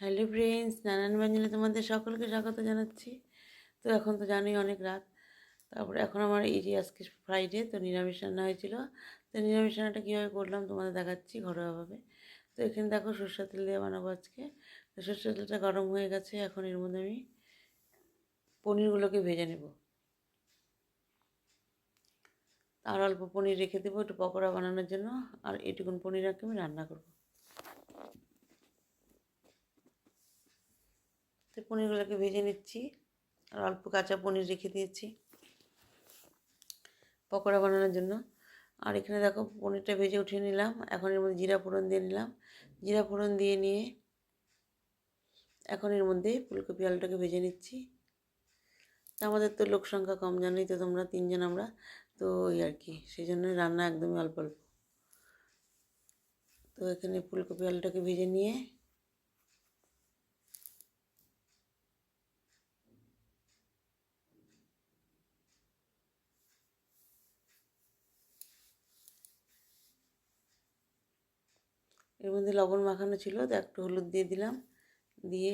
Hello friends, নানান ব্যঞ্জনে তোমাদের সকলকে স্বাগত জানাচ্ছি। তো এখন তো জানোই অনেক রাত। তারপরে এখন আমার এই যে আজকে ফ্রাইডে, তো নিরামিষ রান্না হয়েছিল। তো নিরামিষ রান্নাটা কীভাবে করলাম তোমাদের দেখাচ্ছি ঘরোয়াভাবে। তো এখানে দেখো সরষের তেল দিয়ে বানাবো আজকে। তো সরষের তেলটা গরম হয়ে গেছে, এখন এর মধ্যে আমি পনিরগুলোকে ভেজে নেব। আর অল্প পনির রেখে দেবো একটু পকোড়া বানানোর জন্য, আর এটুকুন পনির আর কি আমি রান্না করবো। তো পনিরগুলোকে ভেজে নিচ্ছি, আর অল্প কাঁচা পনির রেখে দিয়েছি পকোড়া বানানোর জন্য। আর এখানে দেখো পনিরটা ভেজে উঠিয়ে নিলাম। এখন এর মধ্যে জিরা ফোড়ন দিয়ে নিলাম। জিরা ফোড়ন দিয়ে নিয়ে এখন এর মধ্যে ফুলকপি আলুটাকে ভেজে নিচ্ছি। তা আমাদের তো লোক সংখ্যা কম, জানোই তো তোমরা, 3 জন আমরা। তো ওই আর কি, সেই জন্য রান্না একদমই অল্প অল্প। তো এখানে ফুলকপি আলুটাকে ভেজে নিয়ে এর মধ্যে লবণ মাখানো ছিল, তো একটু হলুদ দিয়ে দিলাম। দিয়ে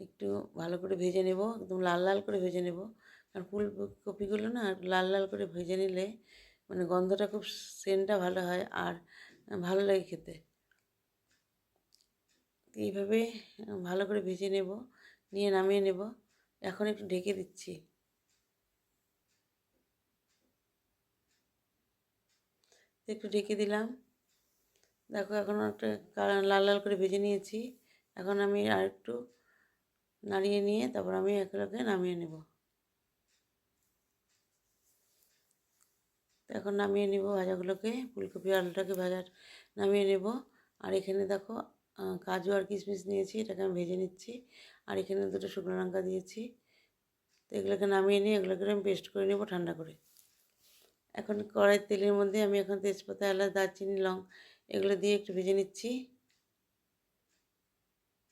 একটু ভালো করে ভেজে নেব, একদম লাল লাল করে ভেজে নেব। কারণ ফুলকপিগুলো না লাল লাল করে ভেজে নিলে মানে গন্ধটা খুব, সেন্টটা ভালো হয় আর ভালো লাগে খেতে। এইভাবে ভালো করে ভেজে নেব, নিয়ে নামিয়ে নেব। এখন একটু ঢেকে দিচ্ছি। একটু ঢেকে দিলাম। দেখো এখন একটা লাল লাল করে ভেজে নিয়েছি। এখন আমি আর একটু নাড়িয়ে নিয়ে তারপর আমি এগুলোকে নামিয়ে নেব। তো এখন নামিয়ে নেব ভাজাগুলোকে, ফুলকপি আলুটাকে নামিয়ে নেব। আর এখানে দেখো কাজু আর কিশমিশ নিয়েছি, এটাকে আমি ভেজে নিচ্ছি। আর এখানে 2টো শুকনো লঙ্কা দিয়েছি। তো এগুলোকে নামিয়ে নিয়ে এগুলোকে আমি পেস্ট করে নেব ঠান্ডা করে। এখন কড়াই তেলের মধ্যে আমি এখন তেজপাতা, এলাচ, দারচিনি, লং এগুলো দিয়ে একটু ভেজে নিচ্ছি।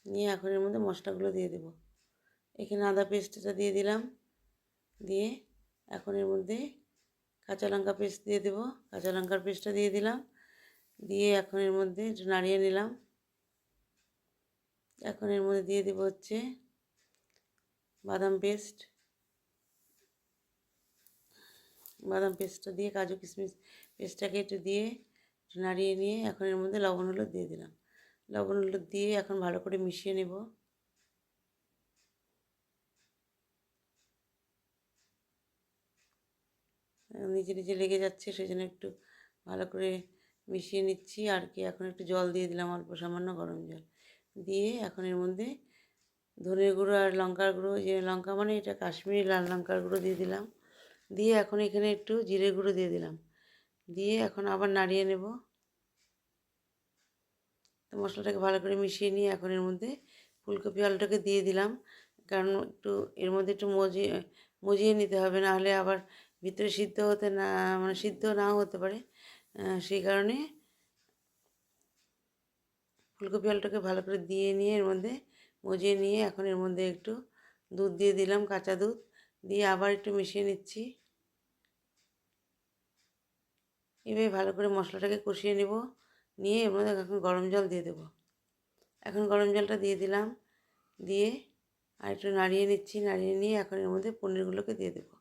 নিয়ে এখন এর মধ্যে মশলাগুলো দিয়ে দেব। এখানে আদা পেস্টটা দিয়ে দিলাম। দিয়ে এখন এর মধ্যে কাঁচা লঙ্কা পেস্ট দিয়ে দেব। কাঁচা লঙ্কার পেস্টটা দিয়ে দিলাম। দিয়ে এখন এর মধ্যে একটু নাড়িয়ে নিলাম। এখন এর মধ্যে দিয়ে দেব হচ্ছে বাদাম পেস্টটা দিয়ে কাজু কিশমিশ পেস্টটাকে একটু দিয়ে একটু নাড়িয়ে নিয়ে এখন এর মধ্যে লবণ হলুদ দিয়ে দিলাম। লবণ হলুদ দিয়ে এখন ভালো করে মিশিয়ে নেব। নিচে নিচে লেগে যাচ্ছে, সেই জন্য একটু ভালো করে মিশিয়ে নিচ্ছি আর কি। এখন একটু জল দিয়ে দিলাম, অল্প সামান্য গরম জল দিয়ে এখন এর মধ্যে ধনের গুঁড়ো আর লঙ্কার গুঁড়ো, যে লঙ্কা মানে এটা কাশ্মীরি লাল লঙ্কার গুঁড়ো দিয়ে দিলাম। দিয়ে এখন এখানে একটু জিরে গুঁড়ো দিয়ে দিলাম। দিয়ে এখন আবার নাড়িয়ে নেব। তো মশলাটাকে ভালো করে মিশিয়ে নিয়ে এখন এর মধ্যে ফুলকপি আলুটাকে দিয়ে দিলাম। কারণ একটু এর মধ্যে একটু মজিয়ে নিতে হবে, না হলে আবার ভিতরে সিদ্ধ হতে না, মানে সিদ্ধ নাও হতে পারে। সেই কারণে ফুলকপি আলুটাকে ভালো করে দিয়ে নিয়ে এর মধ্যে মজিয়ে নিয়ে এখন এর মধ্যে একটু দুধ দিয়ে দিলাম, কাঁচা দুধ দিয়ে আবার একটু মিশিয়ে নিচ্ছি। এভাবে ভালো করে মশলাটাকে কষিয়ে নেব। নিয়ে এর মধ্যে এখন গরম জল দিয়ে দেবো। এখন গরম জলটা দিয়ে দিলাম। দিয়ে আর একটু নাড়িয়ে নিচ্ছি। নাড়িয়ে নিয়ে এখন এর মধ্যে পনিরগুলোকে দিয়ে দেবো।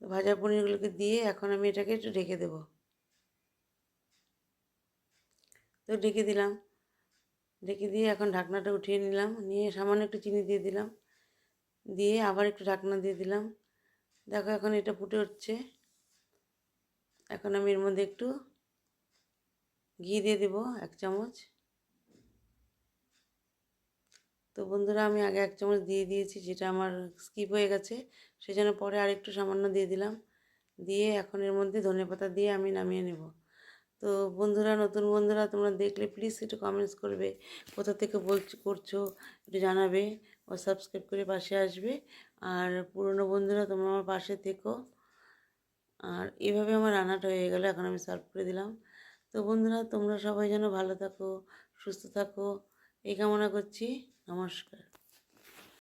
ভাজা পনিরগুলোকে দিয়ে এখন আমি এটাকে একটু ঢেকে দেবো। তো ঢেকে দিলাম। ঢেকে দিয়ে এখন ঢাকনাটা উঠিয়ে নিলাম। নিয়ে সামান্য একটু চিনি দিয়ে দিলাম। দিয়ে আবার একটু ঢাকনা দিয়ে দিলাম। দেখো এখন এটা ফুটে উঠছে। এখন আমি এর মধ্যে একটু ঘি দিয়ে দেবো, 1 চামচ। তো বন্ধুরা, আমি আগে 1 চামচ দিয়ে দিয়েছি, যেটা আমার স্কিপ হয়ে গেছে, সেজন্য পরে আর একটু সামান্য দিয়ে দিলাম। দিয়ে এখন এর মধ্যে ধনেপাতা দিয়ে আমি নামিয়ে নেব। তো বন্ধুরা, নতুন বন্ধুরা তোমরা দেখলে প্লিজ একটু কমেন্টস করবে, কোথা থেকে করছো একটু জানাবে, ও সাবস্ক্রাইব করে পাশে আসবে। আর পুরনো বন্ধুরা তোমরা আমার পাশে থেকো। আর এভাবে আমার রান্নাটা হয়ে গেল, এখন আমি সার্ভ করে দিলাম। তো বন্ধুরা, তোমরা সবাই যেন ভালো থাকো, সুস্থ থাকো, এই কামনা করছি। নমস্কার।